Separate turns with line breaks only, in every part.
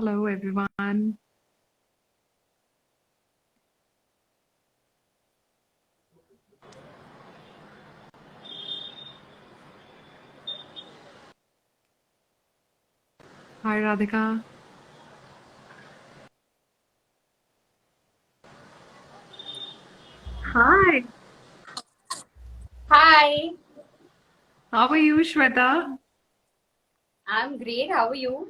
Hello, everyone. Hi, Radhika. Hi.
Hi,
How are you, Shweta?
I'm great. How are you?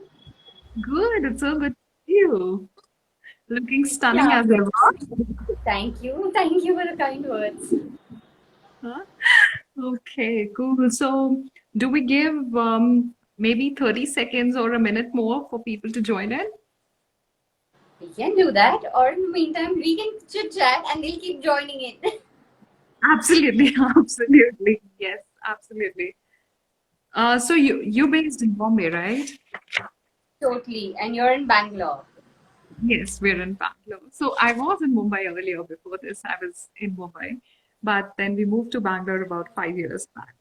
Good. It's so good to see you. Looking stunning
Yeah,
as ever.
thank you. Thank you for the kind words.
Huh? Okay, cool. So, do we give maybe 30 seconds or a minute more for people to join in?
We can do that, or in the meantime, we can chit chat and they'll keep joining in.
Absolutely, absolutely. Yes, absolutely. So you based in Bombay, right?
Totally. And you're in Bangalore.
Yes, we're in Bangalore. So I was in Mumbai earlier before this. I was in Mumbai, but then we moved to Bangalore about 5 years back.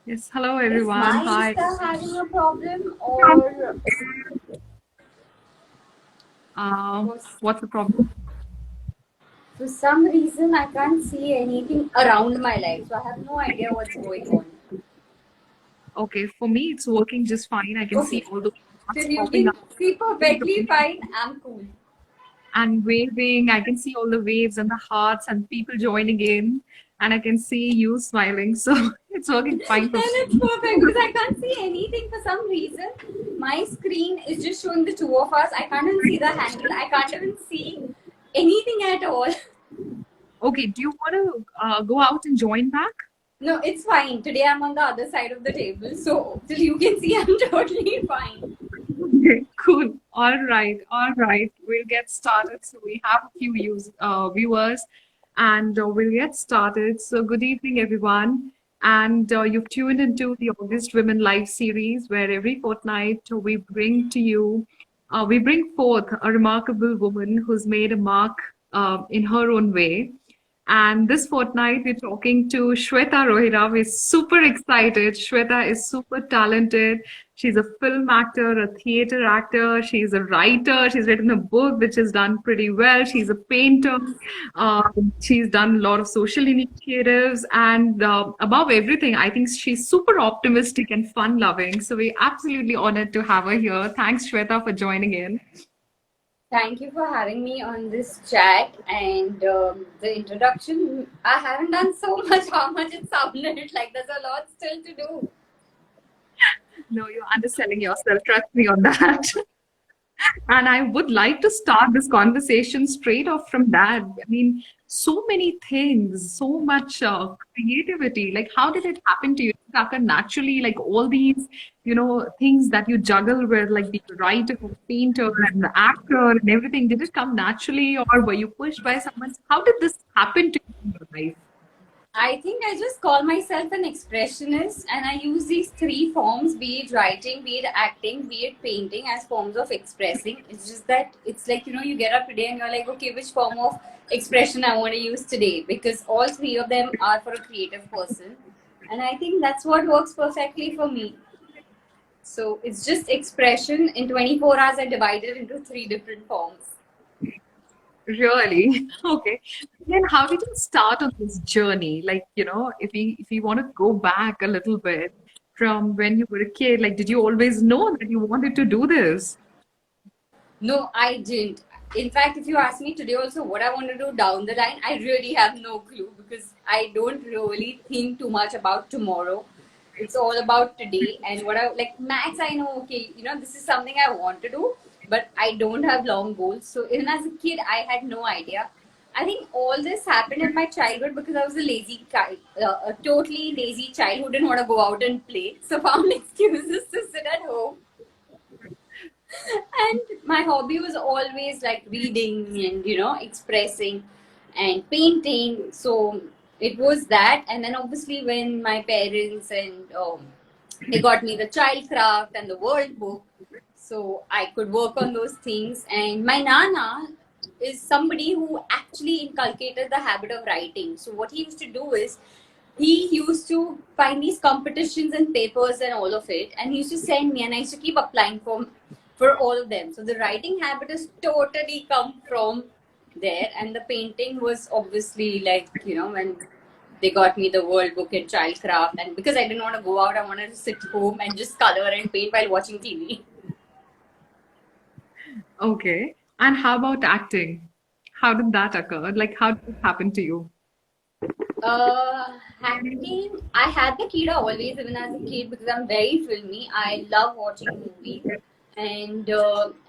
Yes, hello
Is
everyone.
my
Hi.
Insta having a problem, or
Uh,
for,
what's the problem?
for some reason I can't see anything around my life, so I have no idea what's going on.
Okay, for me it's working just fine. I can see
Okay,
all the
so
hearts
if you
popping
can
up
see perfectly fine, I'm cool.
and waving. I can see all the waves and the hearts and people joining in, and I can see you smiling. So it's working fine for
Then it's
me.
perfect because I can't see anything for some reason. My screen is just showing the two of us. I can't even see the handle. I can't even see anything at all.
Okay, do you want to go out and join back?
No, it's fine. Today I'm on the other side of the table, so till you can see, I'm totally fine.
Okay, cool. All right, all right. We'll get started. So we have a few viewers, and we'll get started. So good evening, everyone. And you've tuned into the August Women Live series, where every fortnight we bring forth a remarkable woman who's made a mark in her own way. And this fortnight, we're talking to Shweta Rohira. We're super excited. Shweta is super talented. She's a film actor, a theater actor. She's a writer. She's written a book which has done pretty well. She's a painter. She's done a lot of social initiatives. And above everything, I think she's super optimistic and fun loving. So we're absolutely honored to have her here. Thanks, Shweta, for joining in.
Thank you for having me on this chat and the introduction. I haven't done so much how much it sounded like there's a lot still to do.
No, you're underselling yourself. Trust me on that. And I would like to start this conversation straight off from that. I mean, so many things, so much creativity. Like, how did it happen to you? Did it happen naturally? Like all these, things that you juggle with, like being a writer, painter, and actor, and everything. Did it come naturally, or were you pushed by someone? How did this happen to you in your life?
I think I just call myself an expressionist and I use these three forms, be it writing, be it acting, be it painting, as forms of expressing. It's just that it's like, you get up today and you're like, okay, which form of expression I want to use today? Because all three of them are for a creative person. And I think that's what works perfectly for me. So it's just expression. In 24 hours, I divide it into three different forms.
Really? Okay. Then how did you start on this journey? Like, if you want to go back a little bit from when you were a kid, like, did you always know that you wanted to do this?
No, I didn't. In fact, if you ask me today also what I want to do down the line, I really have no clue because I don't really think too much about tomorrow. It's all about today and what I like. Max, I know, okay, this is something I want to do, but I don't have long goals. So, even as a kid, I had no idea. I think all this happened in my childhood because I was a lazy child, a totally lazy child who didn't want to go out and play. So, found excuses to sit at home and my hobby was always like reading and expressing and painting, so it was that. And then obviously when my parents and they got me the childcraft and the world book, so I could work on those things. And my nana is somebody who actually inculcated the habit of writing. So what he used to do is he used to find these competitions and papers and all of it, and he used to send me, and I used to keep applying for all of them. So the writing habit has totally come from there, and the painting was obviously like, when they got me the World Book in Childcraft, and because I didn't want to go out, I wanted to sit home and just color and paint while watching TV.
Okay. And how about acting? How did that occur? Like, how did it happen to you?
Acting, I had the kid always, even as a kid, because I'm very filmy. I love watching movies. And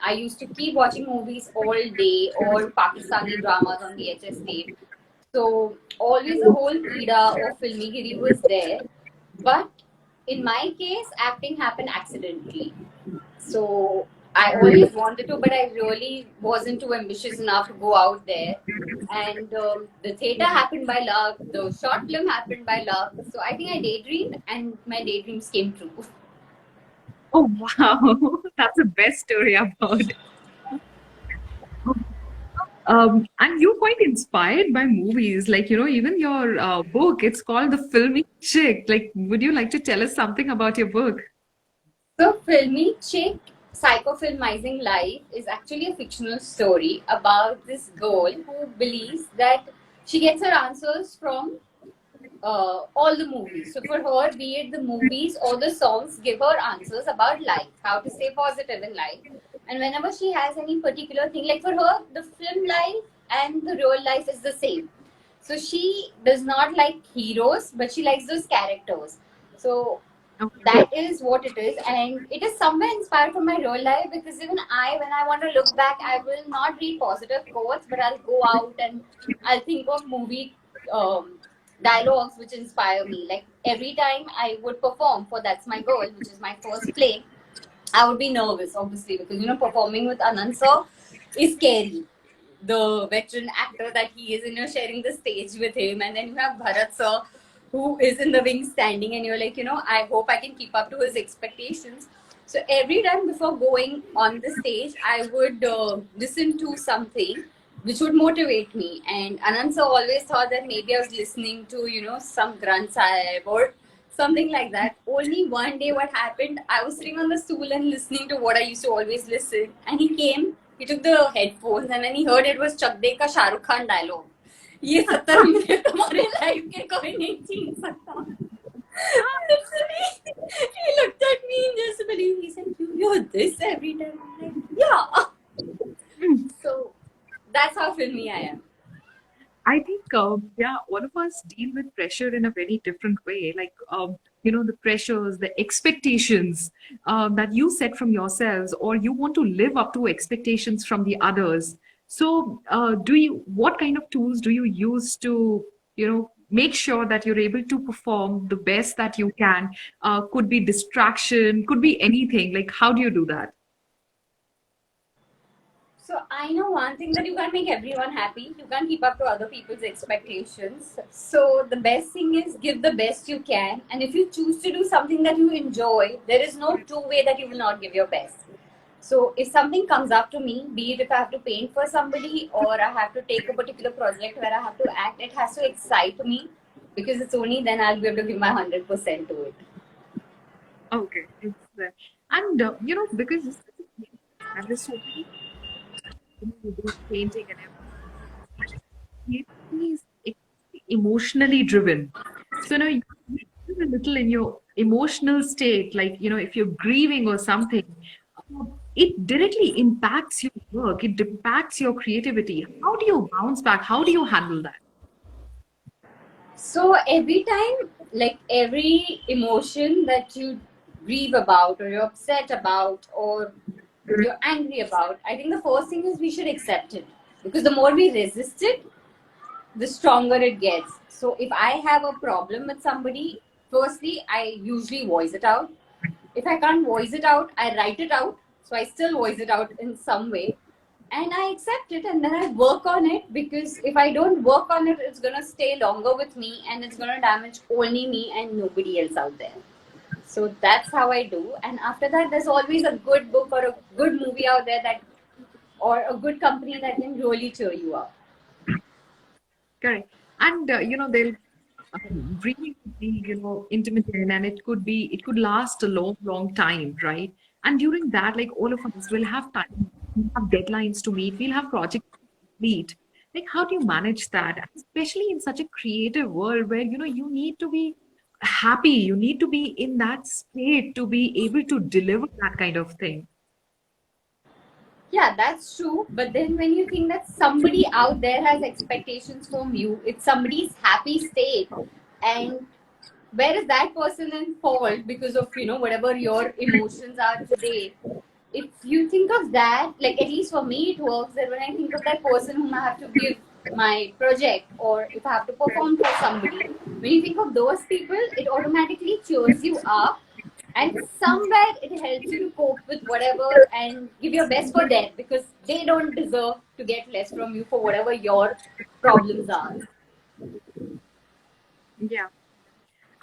I used to keep watching movies all day or Pakistani dramas on VHS tape. So always the whole kida or filmigiri was there. But in my case, acting happened accidentally. So I always wanted to, but I really wasn't too ambitious enough to go out there. And the theater happened by luck. The short film happened by luck. So I think I daydreamed, and my daydreams came true.
Oh, wow. That's the best story I've heard. And you're quite inspired by movies. Like, even your book, it's called The Filmy Chick. Like, would you like to tell us something about your book?
So, Filmy Chick Psychofilmizing Life is actually a fictional story about this girl who believes that she gets her answers from all the movies. So, for her, be it the movies or the songs, give her answers about life, how to stay positive in life. And whenever she has any particular thing, like for her, the film life and the real life is the same. So she does not like heroes, but she likes those characters. So
Okay.
that is what it is, and it is somewhere inspired from my real life, because even I, when I want to look back, I will not read positive quotes, but I'll go out and I'll think of movie dialogues which inspire me. Like every time I would perform for That's My Girl, which is my first play, I would be nervous, obviously, because performing with Anand sir is scary. The veteran actor that he is, and you're sharing the stage with him, and then you have Bharat sir, who is in the wings standing, and you're like, I hope I can keep up to his expectations. So every time before going on the stage, I would listen to something which would motivate me. And Anand sir always thought that maybe I was listening to, some Granth Sahib or something like that. Only one day, what happened, I was sitting on the stool and listening to what I used to always listen. And he came, he took the headphones, and when he heard it was Chak De ka Shah Rukh Khan dialogue. ये 70 रुपए तुम्हारे life के कोई नहीं छीन सकता. Literally, he looked at me in disbelief. He said, "You're this every time." I'm like, "Yeah." So that's how filmy I am.
I think, yeah, all of us deal with pressure in a very different way. Like, the pressures, the expectations that you set from yourselves, or you want to live up to expectations from the others. So, what kind of tools do you use to, make sure that you're able to perform the best that you can? Could be distraction, could be anything. Like, how do you do that?
So I know one thing, that you can't make everyone happy. You can't keep up to other people's expectations. So the best thing is give the best you can. And if you choose to do something that you enjoy, there is no two way that you will not give your best. So if something comes up to me, be it if I have to paint for somebody or I have to take a particular project where I have to act, it has to excite me, because it's only then I'll be able to give my 100% to it.
Okay. And, because and there's so many you do painting and everything. He is emotionally driven. So now you feel a little in your emotional state, like if you're grieving or something, it directly impacts your work. It impacts your creativity. How do you bounce back? How do you handle that?
So every time, like every emotion that you grieve about or you're upset about or you're angry about, I think the first thing is we should accept it, because the more we resist it, the stronger it gets. So if I have a problem with somebody, firstly, I usually voice it out. If I can't voice it out, I write it out. So I still voice it out in some way. And I accept it, and then I work on it, because if I don't work on it, it's going to stay longer with me and it's going to damage only me and nobody else out there. So that's how I do. And after that, there's always a good book or a good movie out there, that, or a good company that can really cheer you up.
Correct. And, they'll really could be, intermittent, and it could last a long, long time, right? And during that, like all of us will have time, we have deadlines to meet, we'll have projects to complete. Like, how do you manage that? Especially in such a creative world where, you need to be happy, you need to be in that state to be able to deliver that kind of thing.
Yeah, that's true. But then when you think that somebody out there has expectations from you, it's somebody's happy state. And where is that person in fault because of, whatever your emotions are today? If you think of that, like at least for me, it works that when I think of that person whom I have to give my project or if I have to perform for somebody, when you think of those people, it automatically cheers you up and somewhere it helps you to cope with whatever and give your best for them because they don't deserve to get less from you for whatever your problems are.
Yeah.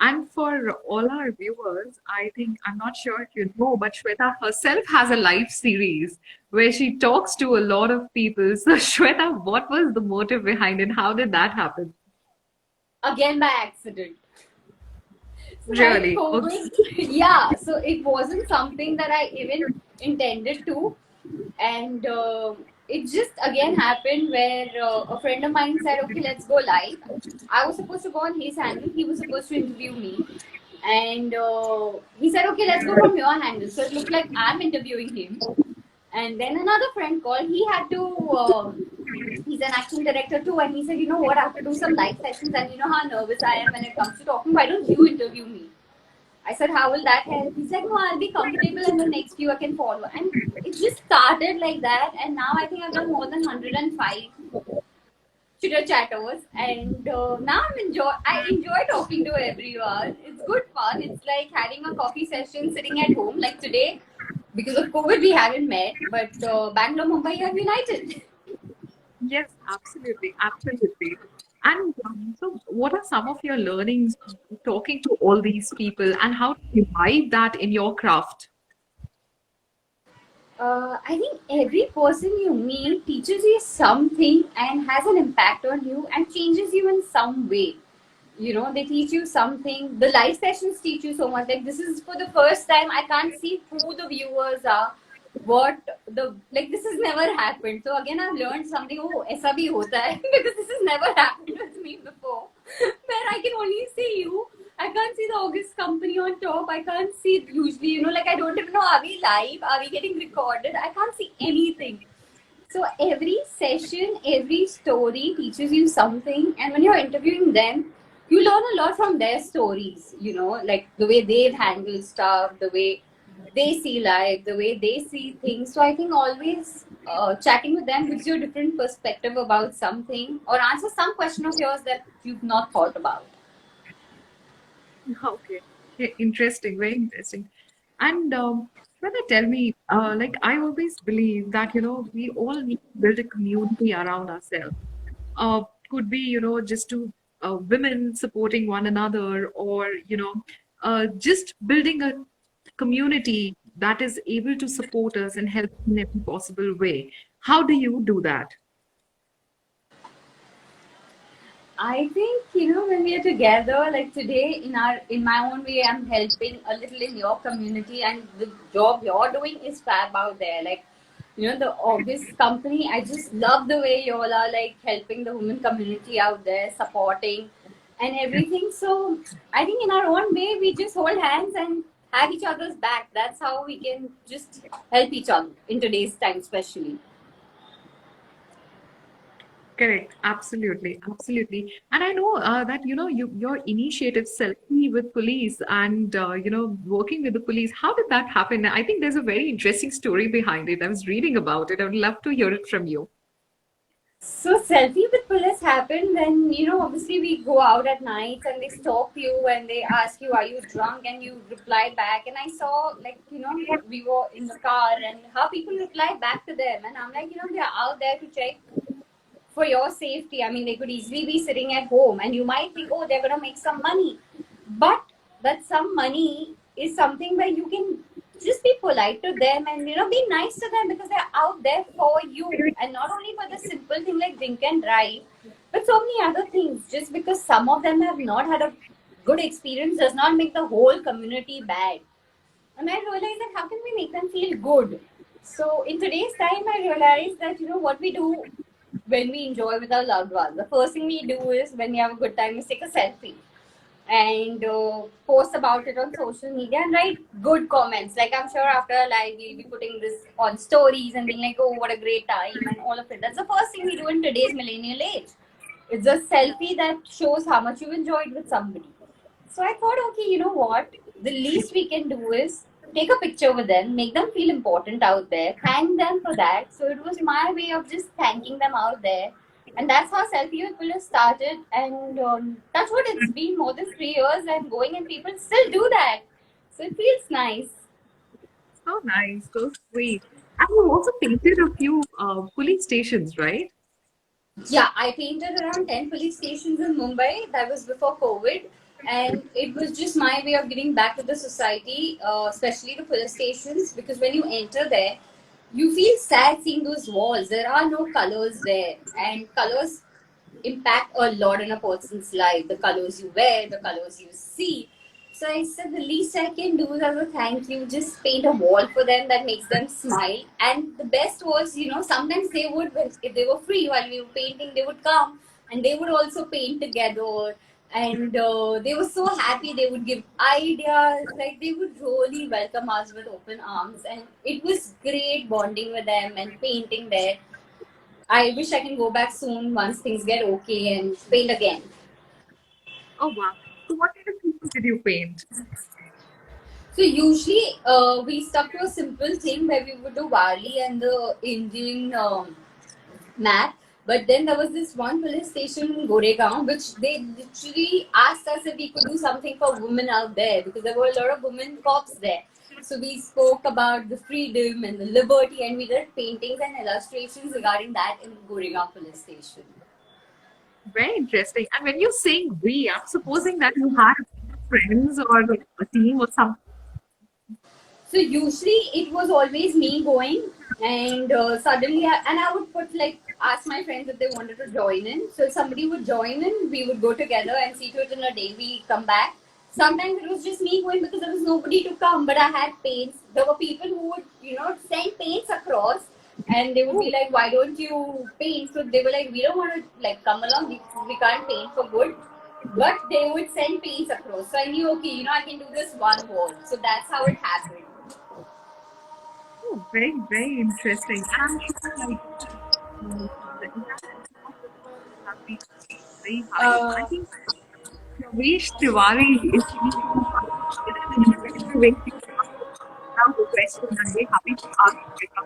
And for all our viewers, I think, I'm not sure if you know, but Shweta herself has a live series where she talks to a lot of people. So, Shweta, what was the motive behind it? How did that happen?
Again by accident. So while
Really? Okay.
COVID, yeah, so it wasn't something that I even intended to. And it just again happened where a friend of mine said, okay, let's go live. I was supposed to go on his handle, he was supposed to interview me. And he said, okay, let's go from your handle. So it looked like I'm interviewing him. And then another friend called, he had to. He's an acting director too, and he said, you know what, I have to do some live sessions, and you know how nervous I am when it comes to talking. Why don't you interview me? I said, how will that help? He's like, no, I'll be comfortable and the next few I can follow. And it just started like that. And now I think I've done more than 105 chitter chatters. And now I enjoy talking to everyone. It's good fun. It's like having a coffee session sitting at home. Like today, because of COVID, we haven't met, but Bangalore, Mumbai have united.
Yes, absolutely. Absolutely. And so, what are some of your learnings talking to all these people, and how do you imbibe that in your craft?
I think every person you meet teaches you something and has an impact on you and changes you in some way. They teach you something. The live sessions teach you so much. Like this is for the first time. I can't see who the viewers are. What the like this has never happened. So again, I've learned something. Oh, aisa bhi hota hai because this has never happened with me before. Where I can only see you. I can't see the August company on top. I can't see usually. Like I don't even know. Are we live? Are we getting recorded? I can't see anything. So every session, every story teaches you something, and when you're interviewing them, you learn a lot from their stories. Like the way they've handled stuff, the way they see life, the way they see things. So I think always chatting with them gives you a different perspective about something or answer some question of yours that you've not thought about.
Okay. Yeah, interesting, very interesting. And Shweta, tell me, like I always believe that we all need to build a community around ourselves. Could be just to women supporting one another, or just building a community that is able to support us and help in every possible way. How do you do that?
I think when we are together, like today, in my own way, I'm helping a little in your community, and the job you're doing is fab out there. Like the August company, I just love the way you all are like helping the women community out there, supporting and everything. So I think in our own way, we just hold hands and have each other's back. That's how we can just help each other in today's time, especially.
Correct. Absolutely. Absolutely. And I know that, your initiative selfie with police and, working with the police, how did that happen? I think there's a very interesting story behind it. I was reading about it. I would love to hear it from you.
So selfie with police happen when obviously we go out at night and they stop you and they ask you, are you drunk, and you reply back. And I saw like we were in the car and how people reply back to them, and I'm like they're out there to check for your safety. I mean, they could easily be sitting at home and you might think, oh, they're going to make some money. But that some money is something where you can just be polite to them and, be nice to them because they're out there for you. And not only for the simple thing like drink and drive, but so many other things. Just because some of them have not had a good experience does not make the whole community bad. And I realized that how can we make them feel good? So in today's time, I realized that what we do when we enjoy with our loved ones. The first thing we do is when we have a good time is take a selfie and post about it on social media and write good comments. Like I'm sure after a live we'll be putting this on stories and being like, oh, what a great time and all of it. That's the first thing we do in today's millennial age. It's a selfie that shows how much you enjoyed with somebody. So I thought, okay, you know what? The least we can do is take a picture with them, make them feel important out there, thank them for that. So it was my way of just thanking them out there. And that's how Selfie with Pulis started. And that's what it's been more than 3 years and going, and people still do that. So it feels nice.
So nice, so sweet. And you also painted a few police stations, right?
Yeah, I painted around 10 police stations in Mumbai. That was before COVID. And it was just my way of giving back to the society, especially the police stations, because when you enter there, you feel sad seeing those walls. There are no colors there, and colors impact a lot in a person's life. The colors you wear, the colors you see. So I said the least I can do is as a thank you, just paint a wall for them that makes them smile. And the best was, sometimes they would, if they were free while we were painting, they would come and they would also paint together. And they were so happy. They would give ideas, like they would really welcome us with open arms. And it was great bonding with them and painting there. I wish I can go back soon once things get okay and paint again.
Oh wow. So what kind of people did you paint?
So usually we stuck to a simple thing where we would do Wali and the Indian map. But then there was this one police station in Goregaon, which they literally asked us if we could do something for women out there because there were a lot of women cops there. So we spoke about the freedom and the liberty, and we did paintings and illustrations regarding that in Goregaon police station.
Very interesting. And when you saying we, I'm supposing that you had friends or a team or something.
So usually it was always me going, and suddenly, and I would put like ask my friends if they wanted to join in. So if somebody would join in, we would go together and see to it in a day. We come back. Sometimes it was just me going because there was nobody to come, but I had paints. There were people who would, send paints across, and they would be
Oh,
like, "Why don't you paint?" So they were like, "We don't want to like come along. We can't paint for good." But they would send paints across. So I knew, okay, I can do this one wall. So that's how it happened.
oh, very, very interesting. And I'm sure like the impact of the has been very high. I
Uh,
think Ramesh Tiwari is speaking in a particular way to ask the question and we're happy to ask Shweta.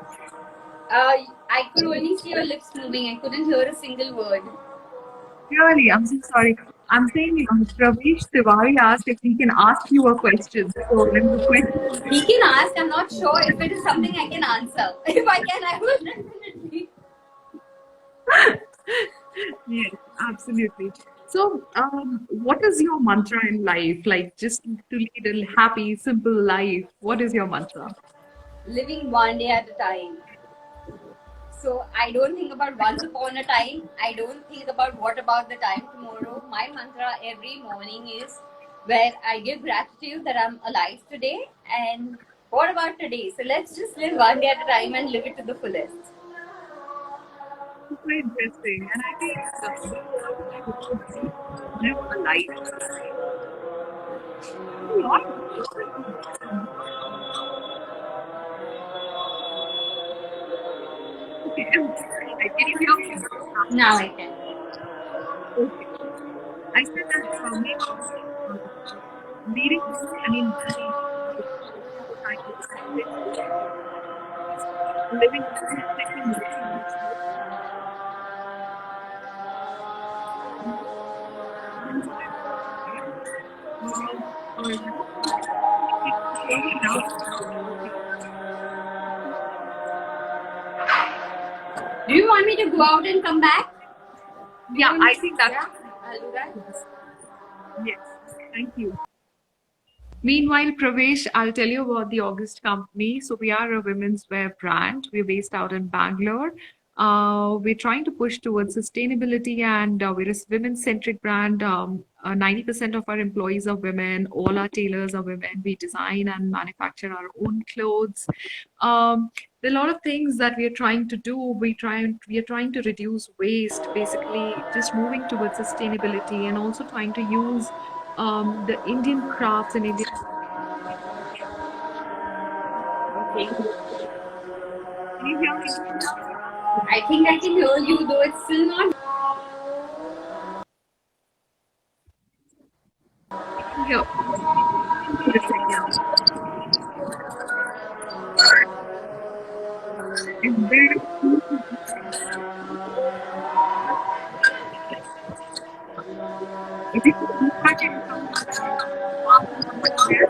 I could only see your lips moving. I couldn't hear a single word.
Really, I'm so sorry. I'm saying Ramesh Tiwari asked if he can ask you a question. So when the question
He can ask. I'm not sure if it is something I can answer. If I can, I will definitely.
yes, absolutely. So, what is your mantra in life? Like just to lead a happy, simple life. What is your mantra?
Living one day at a time. So I don't think about once upon a time. I don't think about what about the time tomorrow. My mantra every morning is where I give gratitude that I'm alive today and what about today? So let's just live one day at a time and live it to the fullest.
Super interesting. And I think I would also live a life. A lot of people. Okay, can you hear me?
Now I can.
Okay. I said that maybe uh, leading, I mean, all the time living one second or slowly down.
Do you want me to go out and come back? Do
Yeah,
you
I
need?
think that
Yeah, I'll do that.
yes. Yes. Thank you. Meanwhile, Pravesh, I'll tell you about the August company. So we are a women's wear brand. We're based out in Bangalore. We're trying to push towards sustainability, and we're a women-centric brand. 90% of our employees are women. All our tailors are women. We design and manufacture our own clothes. There are a lot of things that we are trying to do. We are trying to reduce waste, basically just moving towards sustainability, and also trying to use the Indian crafts and Indian.
Okay.
Can you hear me?
I think I can hear you, though it's still not.
I can hear. For a second. Is there If you could look back and come there,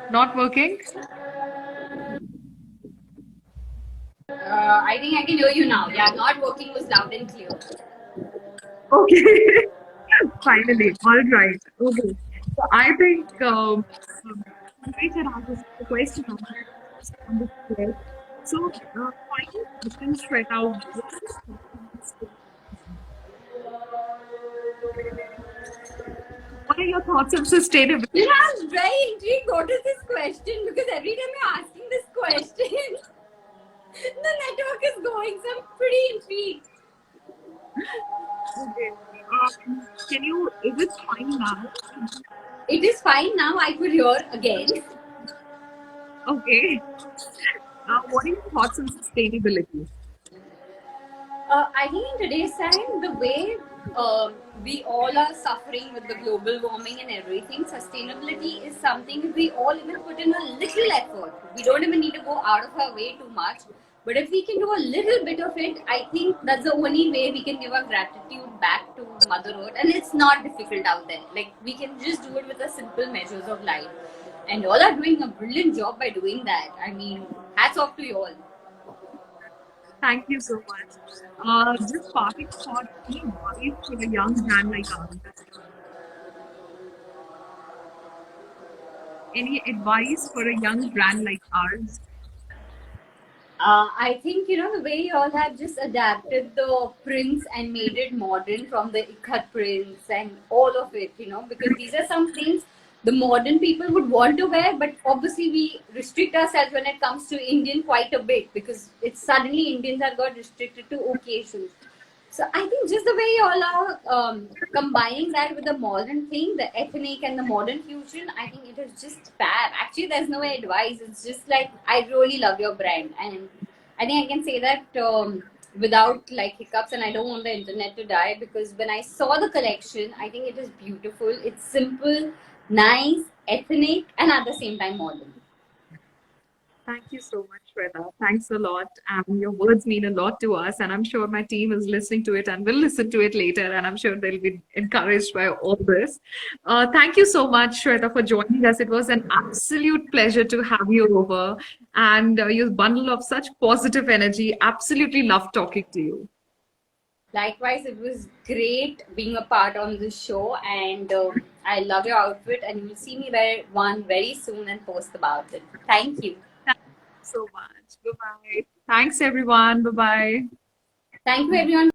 not working?
I think I can hear you now. Yeah, not working was loud and clear.
Okay, finally. All right. Okay. So I think Pankaj had asked a question on this thread. So, final question, Shweta. What are your thoughts on sustainability?
Yeah, I'm very intrigued. What is this question? Because every time you're asking this question, the network is going. So I'm pretty intrigued.
Okay. Can you, is it fine now?
It is fine now. I could hear again.
Okay. What are your thoughts on sustainability?
I think in today's time, the way we all are suffering with the global warming and everything, sustainability is something we all even put in a little effort. We don't even need to go out of our way too much. But if we can do a little bit of it, I think that's the only way we can give our gratitude back to Mother Earth. And it's not difficult out there. Like, we can just do it with the simple measures of life. And all are doing a brilliant job by doing that. I mean, hats off to you all.
Thank you so much. Just parting thought, any advice for a young brand like ours? Any advice for a young brand like ours?
I think the way you all have just adapted the prints and made it modern from the ikat prints and all of it. Because these are some things the modern people would want to wear, but obviously we restrict ourselves when it comes to Indian quite a bit because it's suddenly Indians are got restricted to occasions. So I think just the way you all are combining that with the modern thing, the ethnic and the modern fusion, I think it is just fab. Actually, there's no advice. It's just like I really love your brand, and I think I can say that without like hiccups. And I don't want the internet to die because when I saw the collection, I think it is beautiful. It's simple, nice, ethnic, and at the same time modern.
Thank you so much, Shweta. Thanks a lot. Your words mean a lot to us, and I'm sure my team is listening to it and will listen to it later, and I'm sure they'll be encouraged by all this. Thank you so much, Shweta, for joining us. It was an absolute pleasure to have you over, and your bundle of such positive energy. Absolutely love talking to you.
Likewise, it was great being a part on this show, and I love your outfit. And you'll see me wear one very soon and post about it. Thank you.
Thank you so much. Bye bye. Thanks, everyone. Bye bye.
Thank you, everyone.